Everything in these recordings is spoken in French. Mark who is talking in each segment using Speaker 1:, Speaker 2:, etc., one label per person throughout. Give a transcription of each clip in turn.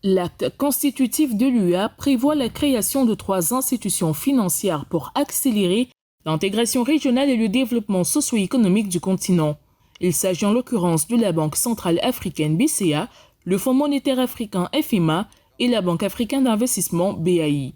Speaker 1: L'acte constitutif de l'UA prévoit la création de 3 institutions financières pour accélérer l'intégration régionale et le développement socio-économique du continent. Il s'agit en l'occurrence de la Banque centrale africaine BCA, le Fonds monétaire africain FMA et la Banque africaine d'investissement BAI.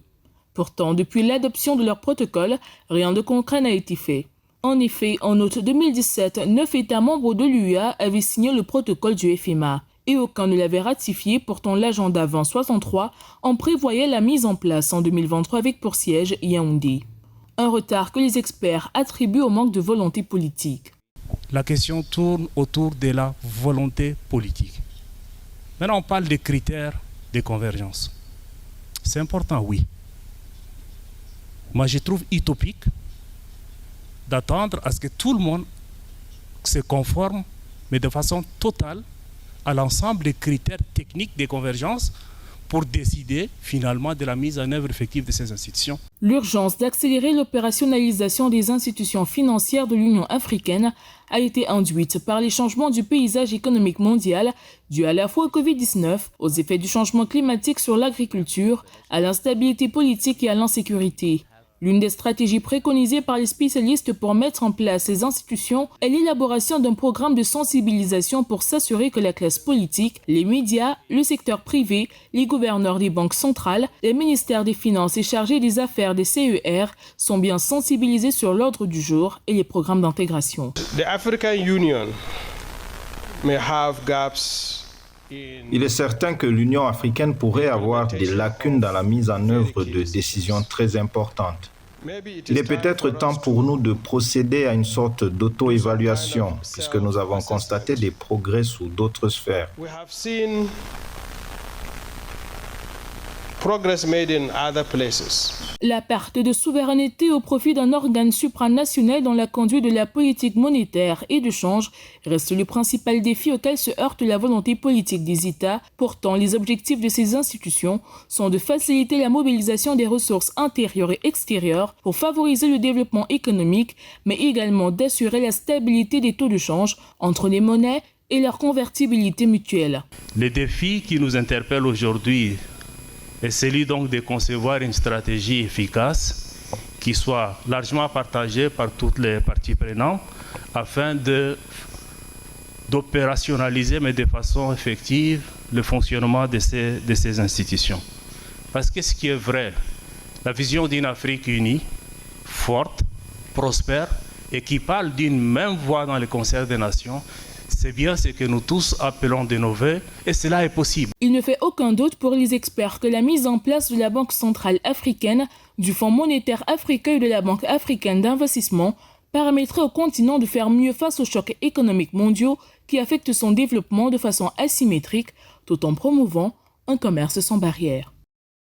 Speaker 1: Pourtant, depuis l'adoption de leur protocole, rien de concret n'a été fait. En effet, en août 2017, 9 États membres de l'UA avaient signé le protocole du FMA et aucun ne l'avait ratifié, pourtant l'agenda 2063 en prévoyait la mise en place en 2023 avec pour siège Yaoundé. Un retard que les experts attribuent au manque de volonté politique.
Speaker 2: La question tourne autour de la volonté politique. Maintenant, on parle des critères de convergence. C'est important, oui. Moi, je trouve utopique d'attendre à ce que tout le monde se conforme, mais de façon totale, à l'ensemble des critères techniques de convergence pour décider finalement de la mise en œuvre effective de ces institutions.
Speaker 1: L'urgence d'accélérer l'opérationnalisation des institutions financières de l'Union africaine a été induite par les changements du paysage économique mondial dus à la fois au Covid-19, aux effets du changement climatique sur l'agriculture, à l'instabilité politique et à l'insécurité. L'une des stratégies préconisées par les spécialistes pour mettre en place ces institutions est l'élaboration d'un programme de sensibilisation pour s'assurer que la classe politique, les médias, le secteur privé, les gouverneurs des banques centrales, les ministères des Finances et chargés des affaires des CER sont bien sensibilisés sur l'ordre du jour et les programmes d'intégration.
Speaker 3: The African Union may have gaps.
Speaker 4: Il est certain que l'Union africaine pourrait avoir des lacunes dans la mise en œuvre de décisions très importantes. Il est peut-être temps pour nous de procéder à une sorte d'auto-évaluation, puisque nous avons constaté des progrès sous d'autres sphères.
Speaker 3: Progress made in other places.
Speaker 1: La perte de souveraineté au profit d'un organe supranational dans la conduite de la politique monétaire et de change reste le principal défi auquel se heurte la volonté politique des États. Pourtant, les objectifs de ces institutions sont de faciliter la mobilisation des ressources intérieures et extérieures pour favoriser le développement économique, mais également d'assurer la stabilité des taux de change entre les monnaies et leur convertibilité mutuelle.
Speaker 2: Le défi qui nous interpelle aujourd'hui est celui donc de concevoir une stratégie efficace qui soit largement partagée par toutes les parties prenantes afin d'opérationnaliser, mais de façon effective, le fonctionnement de ces institutions. Parce que ce qui est vrai, la vision d'une Afrique unie, forte, prospère et qui parle d'une même voix dans le concert des nations, c'est bien ce que nous tous appelons de nos vœux et cela est possible.
Speaker 1: Il ne fait aucun doute pour les experts que la mise en place de la Banque centrale africaine, du Fonds monétaire africain et de la Banque africaine d'investissement permettrait au continent de faire mieux face aux chocs économiques mondiaux qui affectent son développement de façon asymétrique, tout en promouvant un commerce sans barrières.